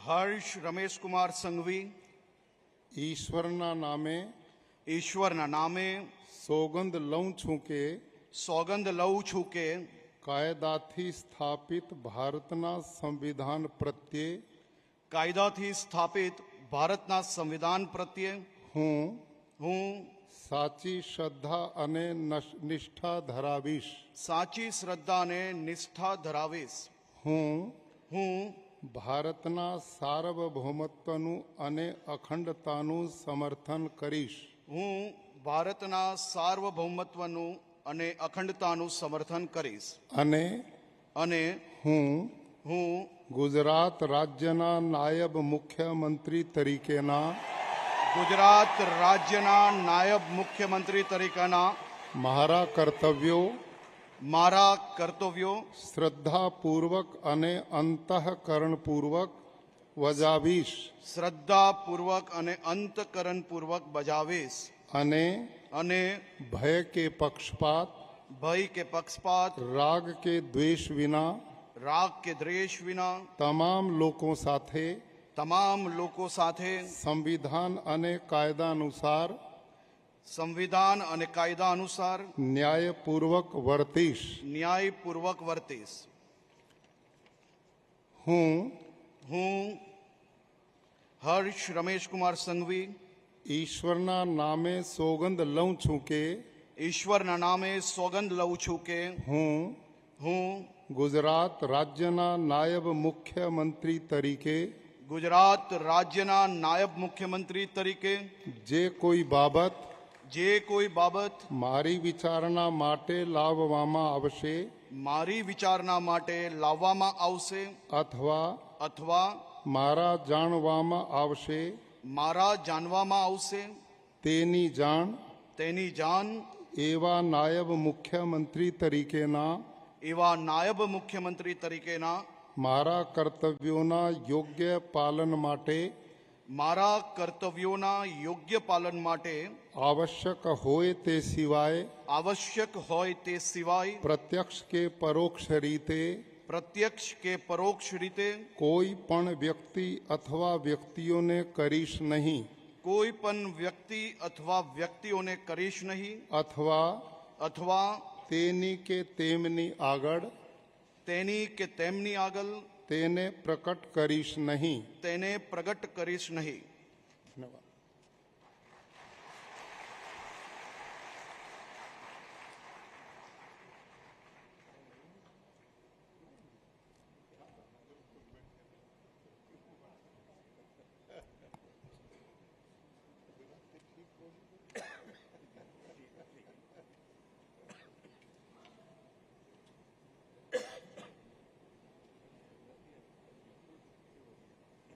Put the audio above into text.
હર્ષ રમેશ કુમાર સંઘવી ઈશ્વરના નામે સોગંદ લઉં છું કે સોગંદ લઉં છું કે કાયદાથી સ્થાપિત ભારતના સંવિધાન પ્રત્યે કાયદાથી સ્થાપિત ભારતના સંવિધાન પ્રત્યે હું સાચી શ્રદ્ધા અને નિષ્ઠા ધરાવીશ. સાચી શ્રદ્ધા અને નિષ્ઠા ધરાવીશ. હું ભારતના સાર્વભૌમત્વનું અને અખંડતાનું સમર્થન કરીશ. હું ભારતના સાર્વભૌમત્વનું અને અખંડતાનું સમર્થન કરીશ. અને હું ગુજરાત રાજ્યના નાયબ મુખ્યમંત્રી તરીકેના મારા કર્તવ્યો શ્રદ્ધાપૂર્વક અને અંતઃકરણપૂર્વક બજાવીશ. અને ભય કે પક્ષપાત રાગ કે દ્વેષ વિના તમામ લોકો સાથે સંવિધાન અને કાયદા અનુસાર ન્યાયપૂર્વક વર્તીશ. હું હર્ષ રમેશ કુમાર સંઘવી ઈશ્વરના નામે સોગંદ લઉં છું કે હું ગુજરાત રાજ્યના નાયબ મુખ્યમંત્રી તરીકે જે કોઈ બાબત મારી વિચારણા માટે લાવવામાં આવશે અથવા મારા જાણવામાં આવશે તેની જાણ એવા નાયબ મુખ્યમંત્રી તરીકેના મારા કર્તવ્યોના યોગ્ય પાલન માટે આવશ્યક હોય તે સિવાય પ્રત્યક્ષ કે પરોક્ષ રીતે કોઈ પણ વ્યક્તિ અથવા વ્યક્તિઓને કરીશ નહીં અથવા તેની કે તેમની આગળ તેને પ્રકટ કરીશ નહીં. ધન્યવાદ.